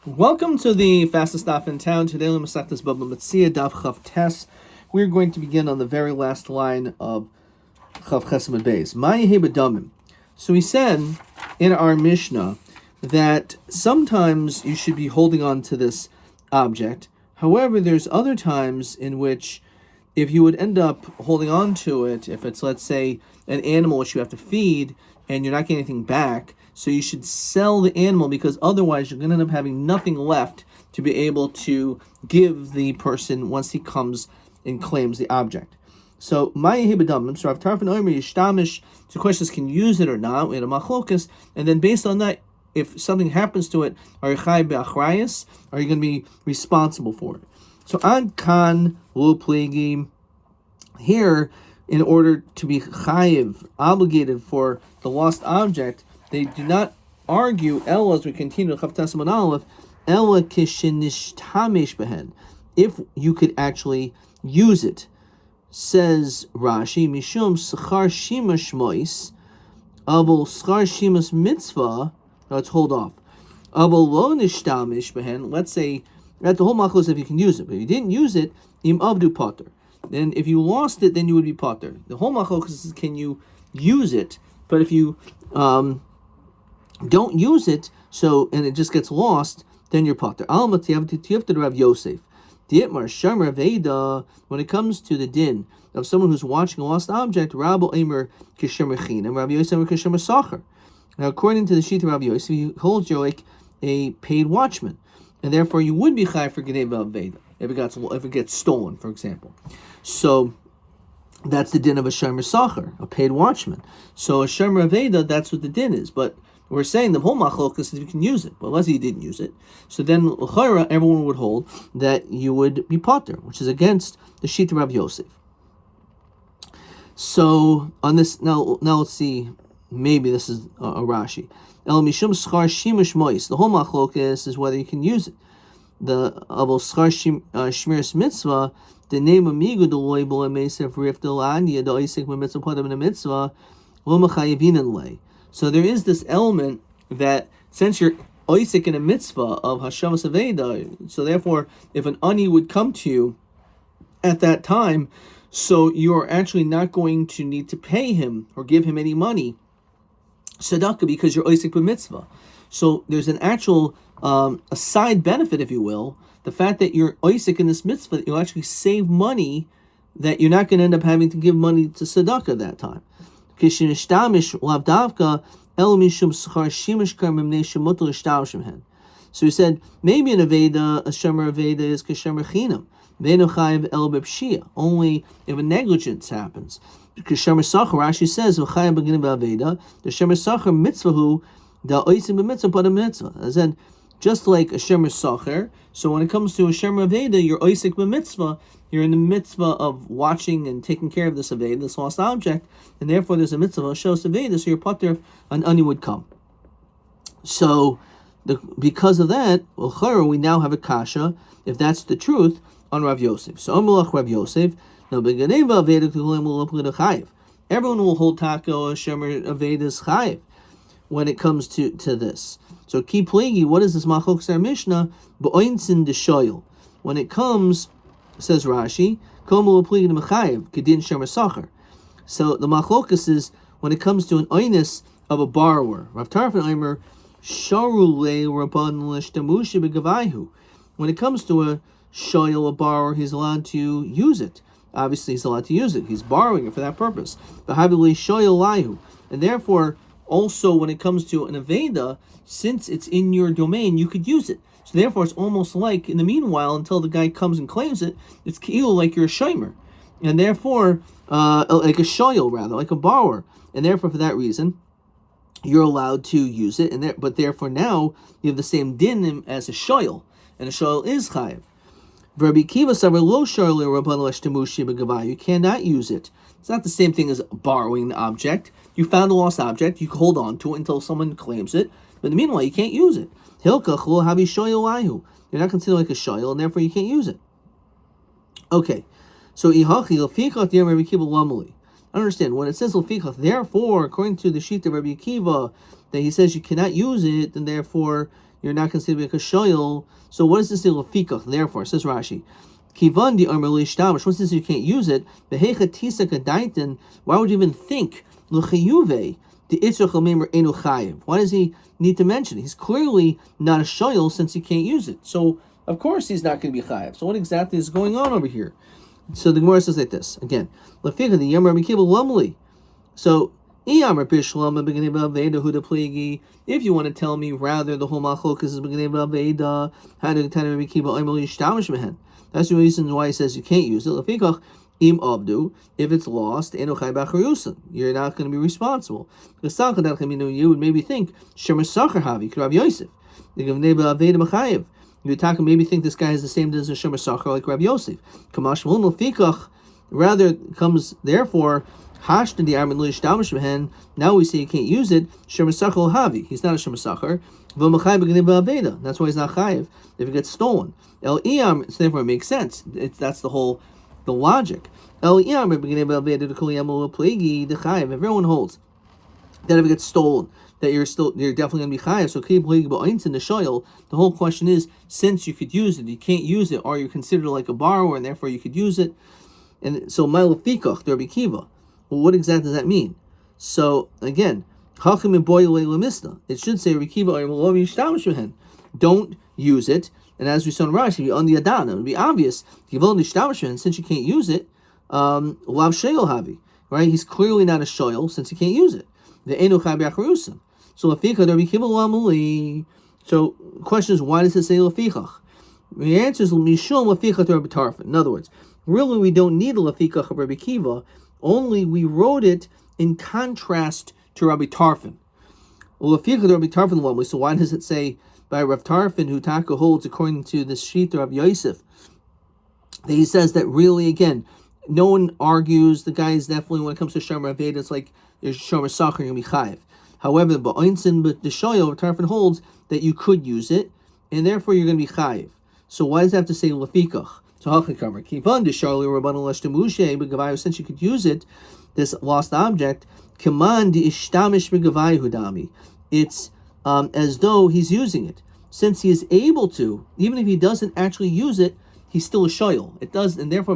Welcome to the fastest stop in town. Today, Masechtas Bava Metzia Daf Chav Tes. We're going to begin on the very last line of Chav Chesed Beis. Ma'yehi b'damim. So he said in our Mishnah that sometimes you should be holding on to this object. However, there's other times in which if you would end up holding on to it, if it's, let's say, an animal which you have to feed and you're not getting anything back, so you should sell the animal because otherwise you're going to end up having nothing left to be able to give the person once he comes and claims the object. So, Ma'yehi b'damim. So, Rav Tarfon Omer Yishtamish. So, the question is, can you use it or not? We had a machlokas, and then based on that, if something happens to it, are you chai be'achrayas? Are you going to be responsible for it? So, ad kan lo plegi. Here, in order to be chayiv, obligated for the lost object, they do not argue, Ella, as we continue, Chav Tes Amud Aleph, Ella kishenishtamish behen, if you could actually use it. Says Rashi, Mishum schar shimash mois, avol schar shimas mitzvah, let's hold off. Avol lo nishtamish behen, let's say, that's the whole machlos if you can use it, but if you didn't use it, im avdu potter. Then if you lost it, then you would be potter. The whole machlos is, can you use it? But if you don't use it, so and it just gets lost, then you're potter. Alma tiyavta Rav Yosef. Dietmar Shamar Veda. When it comes to the din of someone who's watching a lost object, Rabbi Eimer Kishem Rechinam, Rabbi Yosef Kishem Sacher. Now, according to the sheet of Rabbi Yosef, he holds you like a paid watchman, and therefore you would be chai for Geneva Veda if it gets stolen, for example. So that's the din of a Shomer Sacher, a paid watchman. So a Shomer Veda, that's what the din is. But we're saying the whole machlokas is you can use it, but unless you didn't use it, so then l'chayra everyone would hold that you would be potter, which is against the sheet of Rav Yosef. So on this now let's see, maybe this is a Rashi. El mishum schar shimush mois. The whole machlokas is whether you can use it. The avol schar shmiras mitzvah. The name of migu the loibel emesef rifdel anya the oisik mitzvah padam in a mitzvah lo machayivin lay. So there is this element that since you're oisik in a mitzvah of Hashemas Aveda, so therefore if an ani would come to you at that time, so you are actually not going to need to pay him or give him any money, tzedakah, because you're oisik b'mitzvah. So there's an actual a side benefit, if you will, the fact that you're oisik in this mitzvah, that you'll actually save money, that you're not going to end up having to give money to tzedakah that time. So he said, maybe in Aveda, a Shomer Aveda is Keshemer Chinam. Only if a negligence happens. Keshemer Sacher, Rashi says, the Shomer Sacher mitzvahu, the oisim b'mitzvah, but a mitzvah. As in, just like a Shomer Sacher, so when it comes to a Shomer Aveda, you're oisik b'mitzvah, you're in the mitzvah of watching and taking care of this Aveda, this lost object, and therefore there's a mitzvah of Shos Aveda, so your potter an ani would come. So, because of that, we now have a kasha, if that's the truth, on Rav Yosef. So, Amalach Rav Yosef, everyone will hold tako Shomer Aveda's chayiv when it comes to this. So, ki plegi, what is this machlokas our Mishnah? B'oinsin deshoyel. When it comes, says Rashi, komu plegi mechayiv kedin Shomer Sacher. So the machlokas is when it comes to an oinus of a borrower. Rav Tarfon Omer sharule rabban l'shtamushi begavayhu. When it comes to a shoyel, a borrower, he's allowed to use it. Obviously, he's allowed to use it. He's borrowing it for that purpose. V'havili shoyel lahu. And therefore, also when it comes to an aveda, since it's in your domain, you could use it. So therefore, it's almost like, in the meanwhile, until the guy comes and claims it, it's k'il like you're a shomer. And therefore, like a shoyel rather, like a borrower. And therefore, for that reason, you're allowed to use it. But therefore now, you have the same din as a shoyel. And a shoyel is chayiv. Rabbi Kiva savar lo shoyel rabban l'shtemushi begavai. You cannot use it. It's not the same thing as borrowing the object. You found a lost object, you can hold on to it until someone claims it. But in the meanwhile, you can't use it. Hilkach lo havi shoyel lahu. You're not considered like a shoyel, and therefore you can't use it. Okay. So ihachi l'fichach yem Rabbi Kiva lamali. I understand when it says l'fichach. Therefore, according to the sheet of Rabbi Kiva, that he says you cannot use it, and therefore you're not considered like a shoyl. So what does this say lefikach? Therefore, says Rashi, kivan di amar lishtamish. Once this you can't use it, behecha tisa kadaitin. Why would you even think l'chiyuve the itzrach l'meimer enu chayiv? Why does he need to mention it? He's clearly not a shoyl since he can't use it. So of course he's not going to be chayiv. So what exactly is going on over here? So the Gemara says like this again. Lefikach the yamar mikibel lumli. So if you want to tell me rather the whole machlokas is b'gneva aveda, how to tell Rabbi Kiva oimel yishtamish mehen. That's the reason why he says you can't use it. Lefikach im avdu, if it's lost, eno chay b'achariyusan, you're not going to be responsible. You would maybe think shemer sacher havi Rabbi Yosef. You maybe think this guy has the same as a shemer sacher like Rabbi Yosef. Kamash mulun lefikach rather comes therefore. Now we say you can't use it. Shemasachol havi. He's not a shemasachar. That's why he's not chayiv if it gets stolen. El iyam. So therefore, it makes sense. That's the logic. El iyam. Everyone holds that if it gets stolen, that you're definitely going to be chayiv. So in the shoyl. The whole question is, since you could use it, you can't use it. Are you considered like a borrower, and therefore you could use it? And so my lefikach, Rabbi Kiva. Well, what exactly does that mean? So again, it should say don't use it. And as we saw in Rashi, on the Adana, it would be obvious. Since you can't use it, right? He's clearly not a shoyl since he can't use it. So the question is, why does it say lefichach? The answer is mishum lefichach Rabbi Tarfon. In other words, really we don't need a lefichach of Rabbi Kiva. Only we wrote it in contrast to Rabbi Tarfon. So why does it say by Rav Tarfon, who Taka holds according to the sheet of Yosef, that he says that really, again, no one argues, the guy is definitely, when it comes to Shomer Aveda, it's like there's Shomer Sacher and Chayiv. However, but the Shoyo, Rav Tarfon holds that you could use it, and therefore you're going to be Chayiv. So why does it have to say Lefikach? So since you could use it, this lost object, it's as though he's using it. Since he is able to, even if he doesn't actually use it, he's still a shoyl. It does, and therefore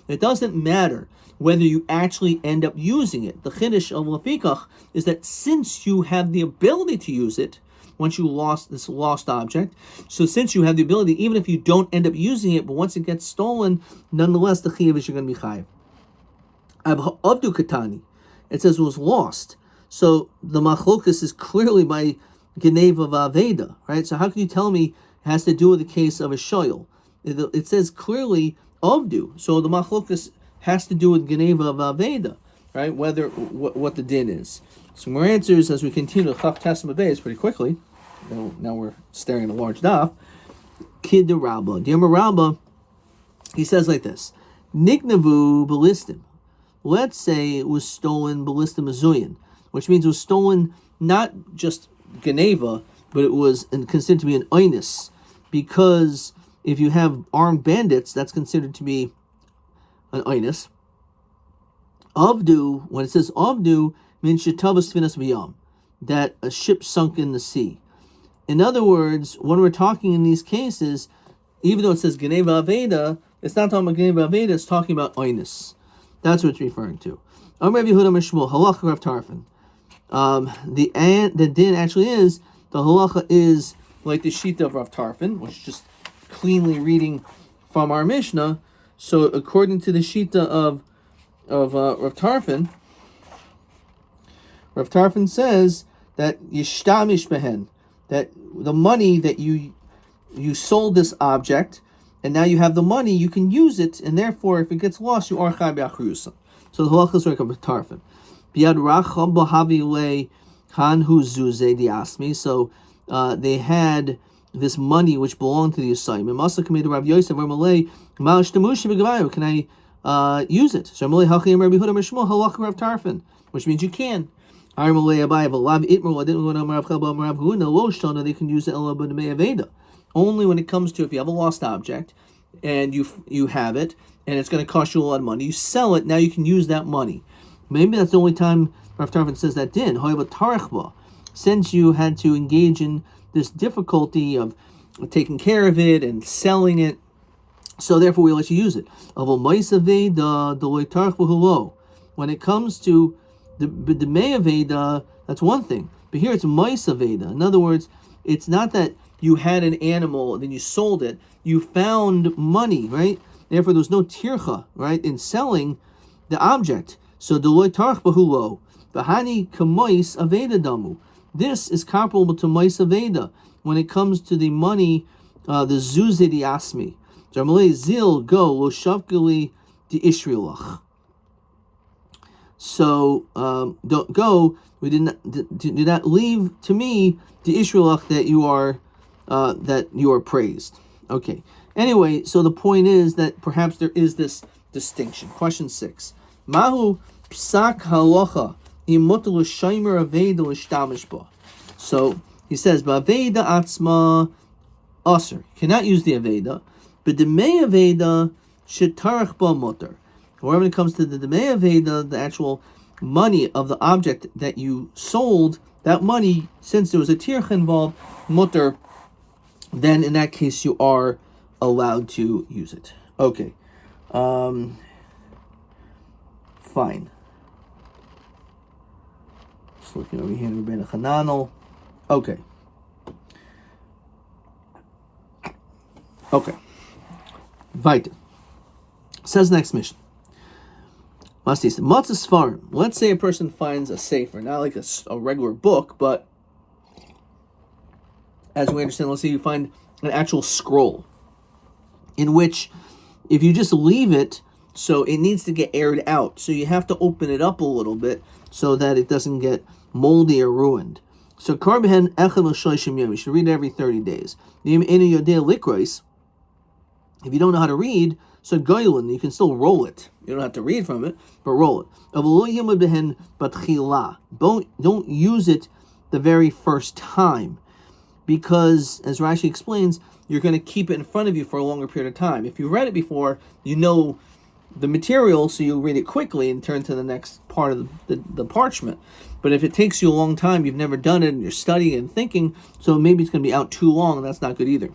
it doesn't matter whether you actually end up using it. The chiddush of lefikach is that since you have the ability to use it, once you lost this lost object, so since you have the ability, even if you don't end up using it, but once it gets stolen, nonetheless the chiyuv is you're going to be chayiv. Avdu katani, it says it was lost. So the machlokas is clearly by geneva v'aveda, right? So how can you tell me it has to do with the case of a shoyl? It says clearly avdu. So the machlokas has to do with geneva v'aveda, right? Whether what the din is. So more answers as we continue to Chaf Testament Beis pretty quickly. Now we're staring at a large daf. Kid the Rabba. Dear Rabba, he says like this: Nignavu ballistim. Let's say it was stolen ballistim azuyin, which means it was stolen not just geneva, but it was considered to be an oinus, because if you have armed bandits, that's considered to be an oinus. Avdu, when it says avdu, means shetavas finas b'yam, that a ship sunk in the sea. In other words, when we're talking in these cases, even though it says geneva aveda, it's not talking about geneva aveda, it's talking about oinus. That's what it's referring to. Rabbi Yehuda Mishmuel, halacha Rav Tarfon. The din actually is, the halacha is like the shita of Rav Tarfon, which is just cleanly reading from our Mishnah. So according to the shita of Rav Tarfon, Rav Tarfon says that yishtamish behen, that the money that you sold this object, and now you have the money, you can use it, and therefore, if it gets lost, you are chai b'achruyusa. So the halacha is like a Tarfon. Biad racham b'havi le han hu zuze diasmi. So they had this money which belonged to the assignment. Masa kamei to Rabbi Yosef Ramalei mal shtamushi b'gavayu. Can I use it? So Ramalei hachim Rabbi Yehuda Mishmuel halacha Rav Tarfon, which means you can. They can use it only when it comes to if you have a lost object and you have it and it's going to cost you a lot of money. You sell it, now you can use that money. Maybe that's the only time Rav Tarfon says that din. since you had to engage in this difficulty of taking care of it and selling it, so therefore we let you use it. When it comes to the Veda, that's one thing. But here it's Maisa Veda. In other words, it's not that you had an animal and then you sold it. You found money, right? Therefore, there's no tircha, right, in selling the object. So Deloy Tarch Bahulo, Bahani Kamois Aveda Damu. This is comparable to Maisa Veda when it comes to the money, the Zuze di Asmi. Jarmalei Zil go Lo Shavgali di Ishrielach. So don't go. We did not leave to me the Israelach that you are praised. Okay. Anyway, so the point is that perhaps there is this distinction. Question 6. Mahu psak halacha imutul shaymer aveda l'shtamish ba. So he says ba'aveda atzma aser. Cannot use the aveda, but the may aveda shetarach ba mutter. Or when it comes to the Demei Aveda, the actual money of the object that you sold, that money, since there was a tircha involved, mutter, then in that case you are allowed to use it. Okay. Fine. Just looking over here in Rabbi Chananel. Okay. Weiter. Says next mission. Let's say a person finds a sefer, not like a regular book, but as we understand, let's say you find an actual scroll, in which if you just leave it, so it needs to get aired out, so you have to open it up a little bit so that it doesn't get moldy or ruined. So you should read it every 30 days. If you don't know how to read, so goylin, you can still roll it. You don't have to read from it, but roll it. Don't use it the very first time, because, as Rashi explains, you're going to keep it in front of you for a longer period of time. If you read it before, you know the material, so you'll read it quickly and turn to the next part of the parchment. But if it takes you a long time, you've never done it, and you're studying and thinking, so maybe it's going to be out too long, and that's not good either.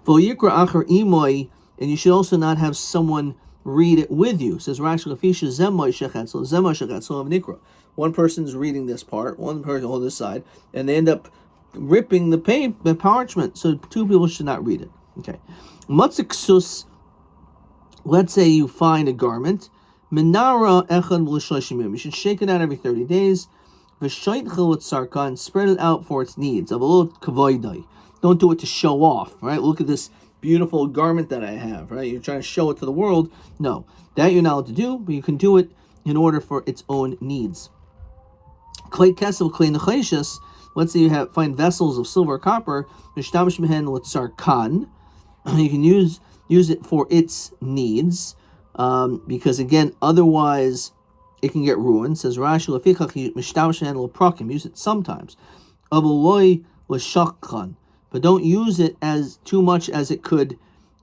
And you should also not have someone read it with you. It says Rashi Lafisha Zemoy Shechetzel, Zemoy Shechetzel of Nikra. One person's reading this part, one person on this side, and they end up ripping the parchment. So two people should not read it. Okay. Matziksus, let's say you find a garment. Minara Echad L'Shloshim. You should shake it out every 30 days. V'shaytchel Sarka, and spread it out for its needs. Of a little kavoidai. Don't do it to show off, right? Look at this beautiful garment that I have, right? You're trying to show it to the world. No, that you're not allowed to do, but you can do it in order for its own needs. Clay kesel, clay nechayshus. Let's say you find vessels of silver or copper. Mishtamish mehen l'tzarkan. You can use it for its needs, because again, otherwise it can get ruined. Says Rashi lefikach mishtamish mehen l'prakim. Use it sometimes. Avoloy l'shakhan. But don't use it as too much as it could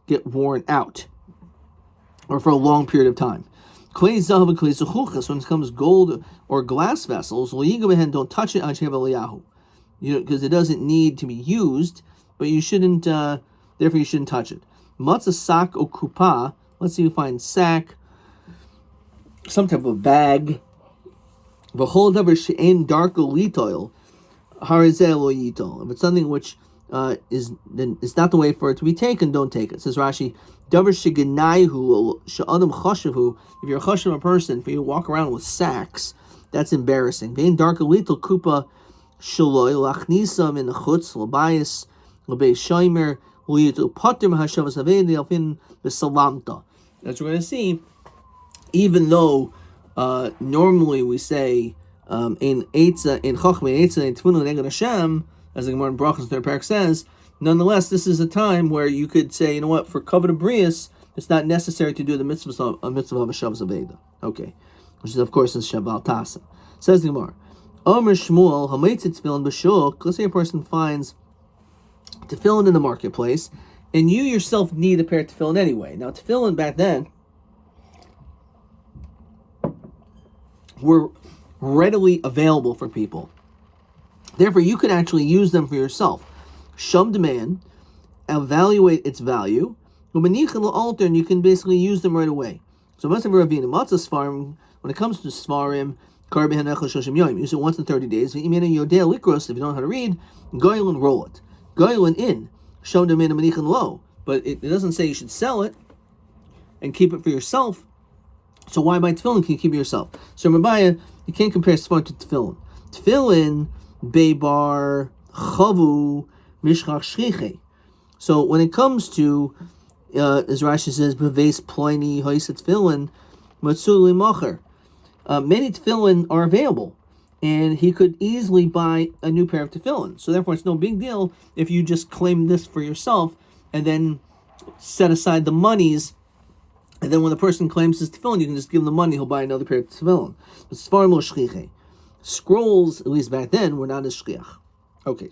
get worn out, or for a long period of time. Clay zahav and clay zechuchas, when it comes gold or glass vessels, don't touch it because it doesn't need to be used, but you shouldn't. Therefore, you shouldn't touch it. Matzah sak or kupa. Let's see, you find sack, some type of bag. V'chol davar she'en darko litoil harizel lo yitol. If it's something which is not the way for it to be taken, don't take it. It says Rashi, davar shegenaihu she'adam chashavu. If you're a chashav a person, for you to walk around with sacks, that's embarrassing. Vein darko litoil kupa shaloi lachnisa in the chutz labayis labei shaymer liyitu pater mahashavas avedi alfin b'salamta. As we're going to see, even though normally we say in Eitzah, in Chochmei Eitzah, in Tfunu Neged Hashem, as the Gemara in Brachos third parak says, nonetheless, this is a time where you could say, you know what, for Kavod Brius, it's not necessary to do the mitzvah of Hashavas Aveda. Okay, which is of course is Shabbat Tasa. Says the Gemara, Omer Shmuel Hametzit Tefillin B'Shuk. Let's say a person finds tefillin in the marketplace, and you yourself need a pair of tefillin anyway. Now, tefillin back then were readily available for people. Therefore, you could actually use them for yourself. Shum demand, evaluate its value, and you can basically use them right away. So when it comes to Svarim, use it once in 30 days. If you don't know how to read, goylin roll it. Goylin in. Shum demand and manichin low. But it doesn't say you should sell it and keep it for yourself. So why buy tefillin? Can you keep it yourself? So Rabbi, you can't compare Sfar to tefillin. Tefillin, Beibar, Chavu, Mishchach Shchiche. So when it comes to, as Rashi says, Beves Pliny, Haiset Tefillin, Matsuli Macher, many tefillin are available, and he could easily buy a new pair of tefillin. So therefore, it's no big deal if you just claim this for yourself and then set aside the monies. And then when the person claims his tefillin, you can just give him the money, he'll buy another pair of tefillin. But Sfarim lo shchiche. Scrolls, at least back then, were not as shchiach. Okay.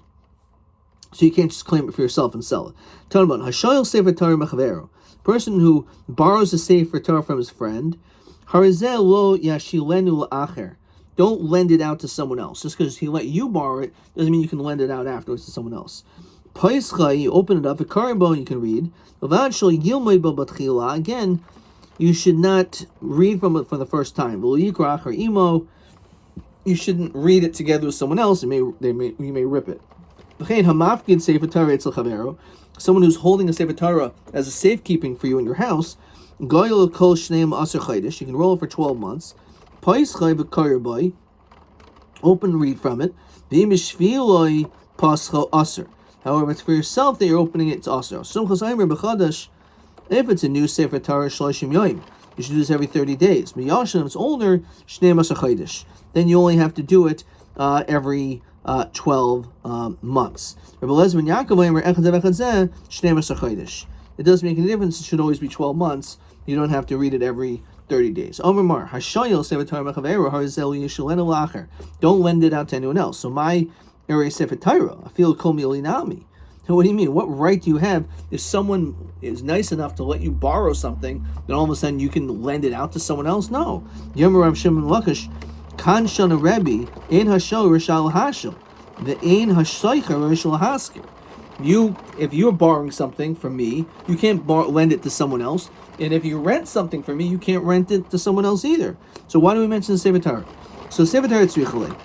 So you can't just claim it for yourself and sell it. Talking about Hashoyel Sefer Torah Mechavero. Person who borrows a Sefer Torah from his friend, Harizel lo yashilenu la'acher. Don't lend it out to someone else. Just because he let you borrow it doesn't mean you can lend it out afterwards to someone else. Paischa, you open it up, a karbo, you can read. Again, you should not read from it for the first time. Or imo, you shouldn't read it together with someone else. You may rip it. Someone who's holding a Sefer Torah as a safekeeping for you in your house, you can roll it for 12 months. Open and read from it. However, it's for yourself that you're opening it, it's also. If it's a new Sefer Torah, Shloshim Yoim, you should do this every 30 days. If it's older, then you only have to do it every 12 months. It doesn't make any difference, it should always be 12 months. You don't have to read it every 30 days. Don't lend it out to anyone else. So my area Sefer Torah, I feel kol mi'olinami. What do you mean? What right do you have if someone is nice enough to let you borrow something, then all of a sudden you can lend it out to someone else? No. Yomi Rav Shimon Lakish, Kan Shana Rabbi, Ein Hashal Rishal Hashal, the Ein Hashaycha Rishal Haskir. If you're borrowing something from me, you can't lend it to someone else. And if you rent something from me, you can't rent it to someone else either. So why do we mention the Sefer Torah? So Sefer Torah Tzrichalei.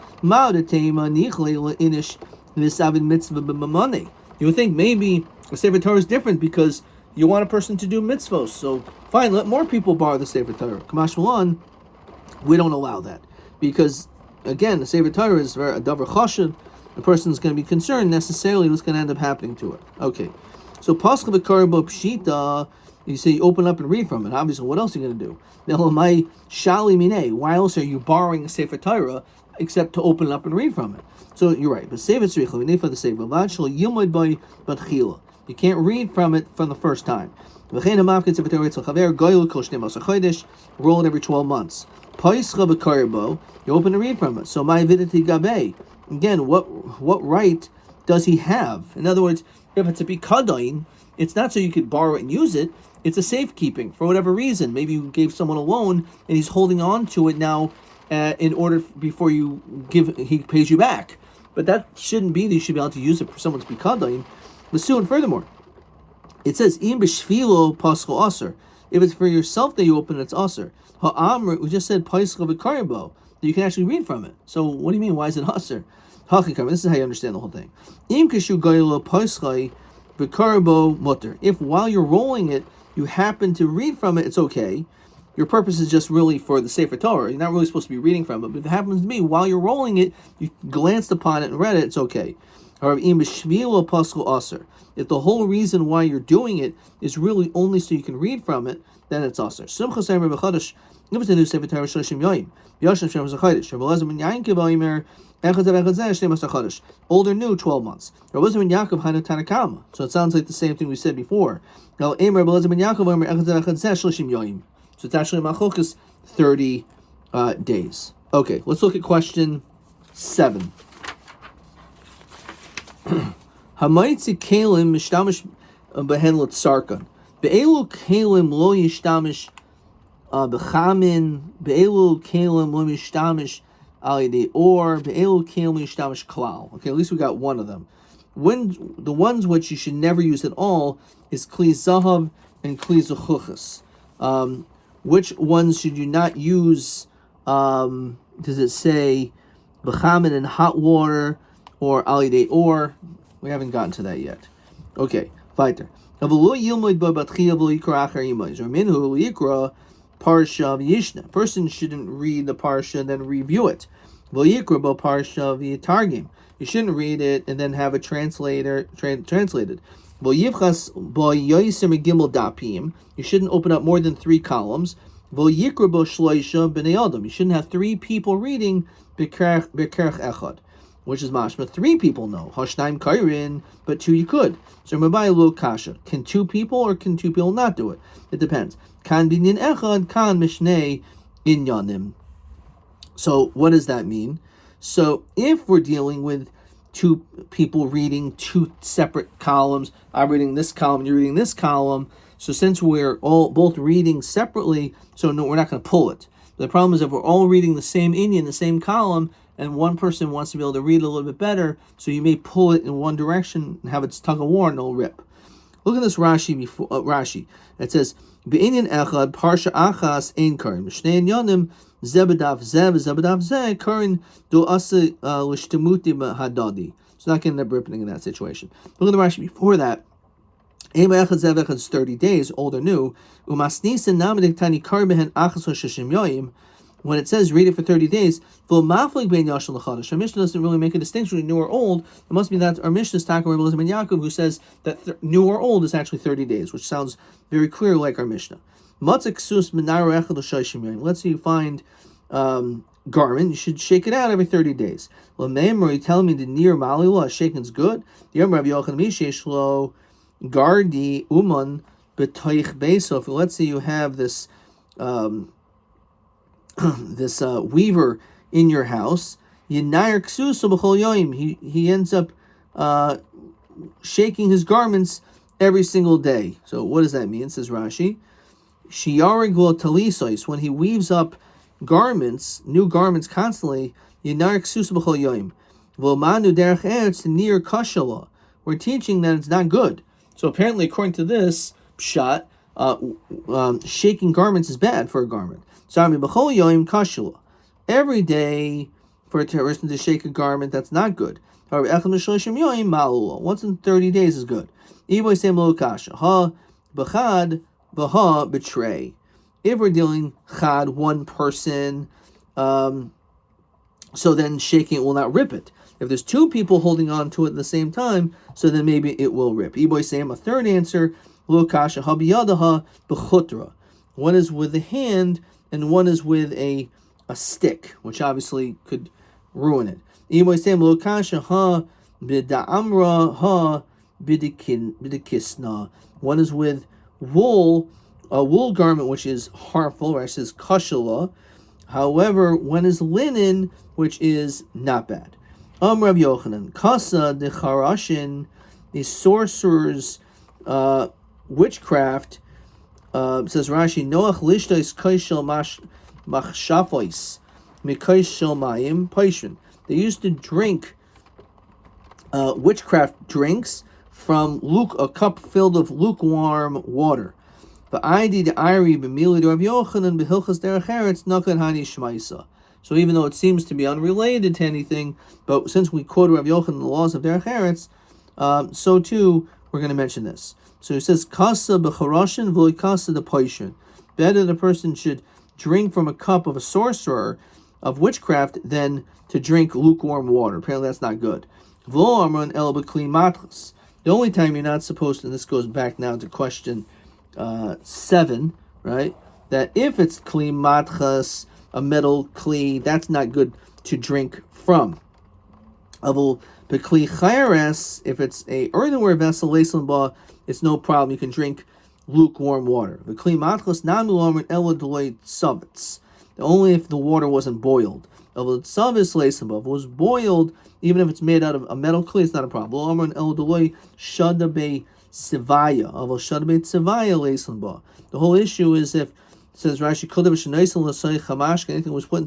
You would think maybe the Sefer Torah is different because you want a person to do mitzvos. So fine, let more people borrow the Sefer Torah. Kamash Malan, we don't allow that. Because, again, the Sefer Torah is a davar chashuv. The person's going to be concerned necessarily what's going to end up happening to it. Okay. So Pascha v'karbo pshita, you say you open up and read from it. Obviously, what else are you going to do? Why else are you borrowing a Sefer Torah except to open it up and read from it? So you're right. But Sefer Tzricha, we need for the Sefer. You can't read from it from the first time. Roll it every 12 months. You open and read from it. So my vidati gabe. Again, what right does he have? In other words, if it's a bikadain, it's not so you could borrow it and use it. It's a safekeeping for whatever reason. Maybe you gave someone a loan and he's holding on to it now in order before he pays you back. But that shouldn't be. You should be able to use it for someone's bikadain. But soon, furthermore, it says im b'shvilo paschal aser. If it's for yourself that you open it, it's aser. Ha'amr, we just said paschal v'karbo. You can actually read from it. So what do you mean? Why is it aser? This is how you understand the whole thing. Im kishu goylo paschal v'karbo mutter. If while you're rolling it, you happen to read from it, it's okay. Your purpose is just really for the Sefer Torah. You're not really supposed to be reading from it. But if it happens to be while you're rolling it, you glanced upon it and read it, it's okay. If the whole reason why you're doing it is really only so you can read from it, then it's aser. If it's a new Sefer Torah, old or new, 12 months. So it sounds like the same thing we said before. So it's actually machokas 30 days. Okay, let's look at question 7. Hamaitzi kalim mishtamish behen l'tzarkan. Be'elu kalim lo yishtamish b'chamin. Be'elu kalim lo yishtamish alidei or be'elu kelim yishtamish klal. Okay, at least we got one of them. When the ones which you should never use at all is kli zahav and kli zuchuchas. Which ones should you not use? Does it say b'chamin in hot water or alidei or? We haven't gotten to that yet. Okay, weiter. Person shouldn't read the parsha and then review it. You shouldn't read it and then have a translated. You shouldn't open up more than 3 columns. You shouldn't have 3 people reading bekerach echad, which is mashma 3 people know. Hashnaim kairin, but 2 you could. So mabai lo kasha. Can 2 people or can 2 people not do it? It depends. Kan binyan echad, kan mishnei inyanim. So what does that mean? So if we're dealing with 2 people reading 2 separate columns, I'm reading this column, you're reading this column. So since we're all both reading separately, so no, we're not going to pull it. The problem is if we're all reading the same inyan, the same column, and one person wants to be able to read a little bit better, so you may pull it in one direction and have its tug of war and it'll rip. Look at this Rashi before Rashi. It says, "Be'inyan echad parsha achas ein karin mishnei yanim zebadav zeh karin do asa l'shtemuti hadadi." It's not going to end up ripping in that situation. Look at the Rashi before that. Ema echad zev echad is 30 days, old or new. Umasnisa namadik tani karin behen achas sheshim yoyim. When it says read it for 30 days, our Mishnah doesn't really make a distinction between new or old. It must be that our Mishnah is talking about Rabbi Yaakov, who says that new or old is actually 30 days, which sounds very clear like our Mishnah. Let's say you find garment, you should shake it out every 30 days. Are you telling me the near malila shaking's good? The Rabbi Yochanan gardi uman betoich beso. Let's say you have this this weaver in your house, he ends up shaking his garments every single day. So what does that mean? Says Rashi, when he weaves up garments, new garments constantly, we're teaching that it's not good. So apparently, according to this pshat, shaking garments is bad for a garment. Every day for a person to shake a garment, that's not good. Once in 30 days is good. Betray. If we're dealing chad, one person, so then shaking it will not rip it. If there's 2 people holding on to it at the same time, so then maybe it will rip. A third answer, one is with the hand and one is with a stick, which obviously could ruin it. One is with wool, a wool garment which is harmful, or it says kashala. However, one is linen, which is not bad. Rabbi Yochanan, kasa de charashin, the sorcerers, witchcraft. Says Rashi, Noach lishtais kaishel machshafois mikaishel mayim paishin. They used to drink witchcraft drinks from a cup filled of lukewarm water. But ID the Iri b'mili Rav Yochanan b'hilchas derech eretz nakan hani shmaisa. So even though it seems to be unrelated to anything, but since we quote Rav Yochanan the laws of derech eretz, so too we're going to mention this. So it says, Kasa b'charashin v'loy kasa de paishin. Better the person should drink from a cup of a sorcerer of witchcraft than to drink lukewarm water. Apparently that's not good. V'lo amron el b'kli matras. The only time you're not supposed to, and this goes back now to question 7, right? That if it's kli matras, a metal kli, that's not good to drink from. Avol b'kli chayres, if it's a earthenware vessel, leislin ba, it's no problem. You can drink lukewarm water. The kli matras namulam ela deloy savitz. Only if the water wasn't boiled. If it was boiled, even if it's made out of a metal kli, it's not a problem. The whole issue is if, it says Rashi, anything was put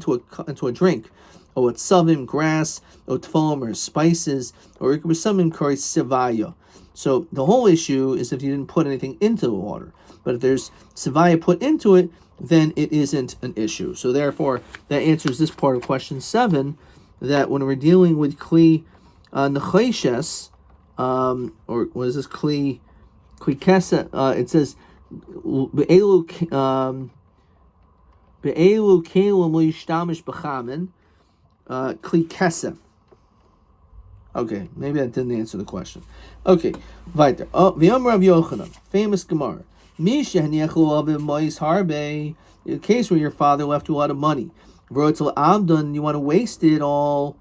into a drink. or tzavim, grass, or tfolim, or spices, or ikbasumim kari sivaya. So the whole issue is if you didn't put anything into the water. But if there's sivaya put into it, then it isn't an issue. So therefore, that answers this part of question 7, that when we're dealing with kli necheshes, or what is this, kli kesa, it says be'elu kelim lo yishtamish b'chamin kli kesef. Okay, maybe that didn't answer the question. Okay, weiter. V'yom Rav Yochanan, famous Gemara. Misha haniachlu avim mois harbe. In a case where your father left you a lot of money, v'rotel abdon, you want to waste it all.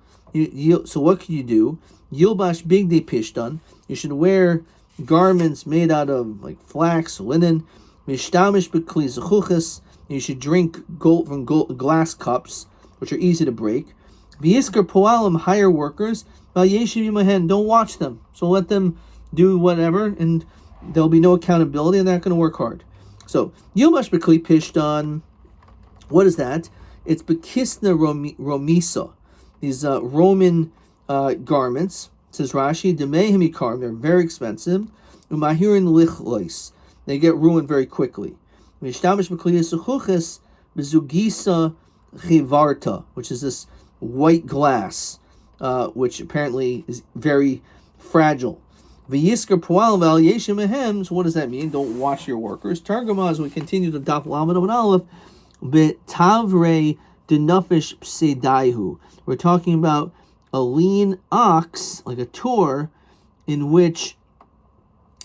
So what can you do? Yilbash bigdei pishtan. You should wear garments made out of like flax, linen. Mishtamish b'kli zechuches. You should drink gold from glass cups, which are easy to break. V'yisker poalim, hire workers. Don't watch them. So let them do whatever, and there'll be no accountability, and they're not going to work hard. So Yilbash b'kli pishtan. What is that? It's bekisna romisa. These Roman garments. It says Rashi, Demehim Ikarim, they're very expensive. Umahirin lichlois, they get ruined very quickly. Mishtamish b'kliyas suchuches bezugisa chivarta, which is this white glass, which apparently is very fragile. V'yisker poal v'al yeshem mehem. So what does that mean? Don't watch your workers. Targuma, as we continue to daf lamed and aleph, betavre denufish pseidaihu. We're talking about a lean ox, like a tor, in which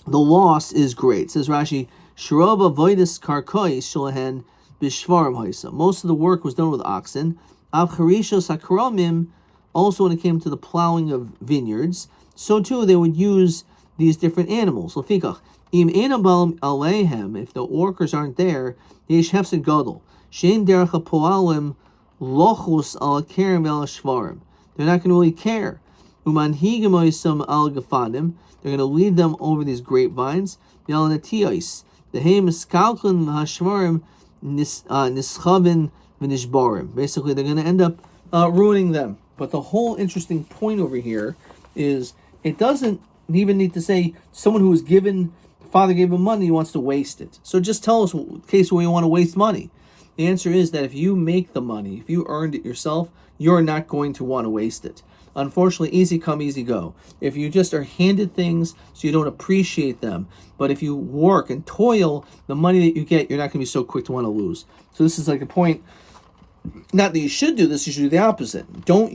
the loss is great. It says Rashi, Shroba voidis karkois shalahen bishvarim haisa. Most of the work was done with oxen. Av charishos hakramim, also when it came to the plowing of vineyards, so too they would use these different animals. Lefikach, im enabal alehem, if the workers aren't there, yesh hefsed gadol. Shein derech hapoalim lochus al kerem el shvarim. They're not going to really care. Umanhigamoisam al gafanim. They're going to lead them over these grapevines. Yalanatios. The heim skalklin hashvarim nischavin v'nishbarim. Basically, they're going to end up ruining them. But the whole interesting point over here is it doesn't even need to say someone who was given, father gave him money, he wants to waste it. So just tell us a case where you want to waste money. The answer is that if you make the money, if you earned it yourself, you're not going to want to waste it. Unfortunately, easy come, easy go. If you just are handed things so you don't appreciate them, but if you work and toil, the money that you get, you're not going to be so quick to want to lose. So this is like a point, not that you should do this, you should do the opposite. Don't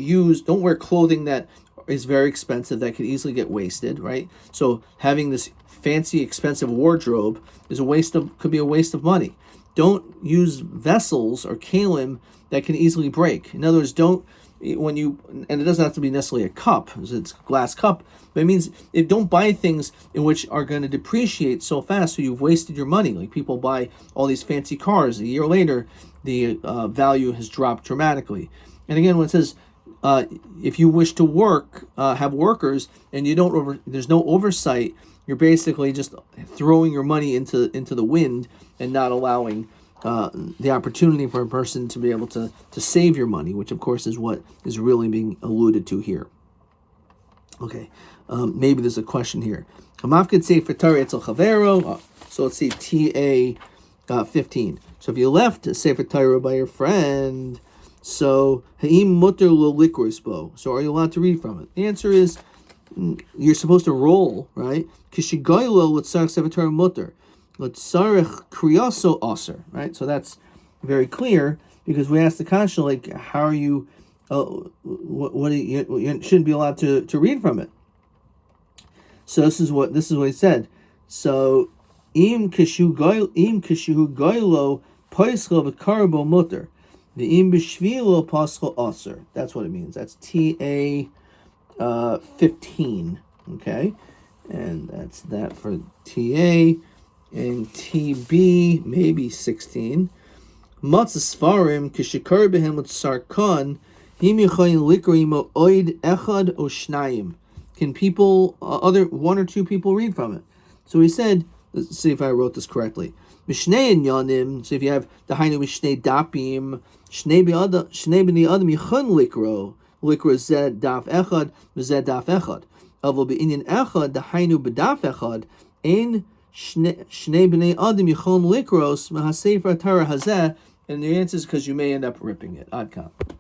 wear clothing that is very expensive, that could easily get wasted, right? So having this fancy, expensive wardrobe could be a waste of money. Don't use vessels or kalim that can easily break. In other words, and it doesn't have to be necessarily a cup, it's a glass cup, but it means don't buy things in which are going to depreciate so fast, so you've wasted your money. Like people buy all these fancy cars, a year later, the value has dropped dramatically. And again, when it says, if you wish to work, have workers, and there's no oversight, you're basically just throwing your money into the wind and not allowing the opportunity for a person to be able to save your money, which of course is what is really being alluded to here. Okay, maybe there's a question here. So let's see TA 15. So if you left a Sefer Torah by your friend, so ha'im mutter lo likros bo. So are you allowed to read from it? The answer is you're supposed to roll, right? Kishigoylo l'tzarech Sefer Torah mutter. L'tzarech kriyaso aser, right? So that's very clear because we asked the kasha, like, how are you? You shouldn't be allowed to read from it. So this is what he said. So im kishu goylo poischo v'karbo mutter. The im b'shvilo pascho aser. That's what it means. That's TA 15. Okay, and that's that for TA. And TB maybe 16. Matzah Sfarim kishikar behem l'tzarkan him yichayin likrim oid echad o shnayim. Can people, one or two people read from it? So he said, let's see if I wrote this correctly. Mishnei Inyanim. So if you have the Hainu Mishnei Dapim, Shnei B'nei Adam Yichon Likro. Likro Zed Daf Echad, Zed Daf Echad. Avol B'inyan Echad, the Hainu B'daf Echad, Ein Shnei B'nei Adam Yichon Likros, Mahasefer Torah Hazeh. And the answer is because you may end up ripping it. Ad Kan.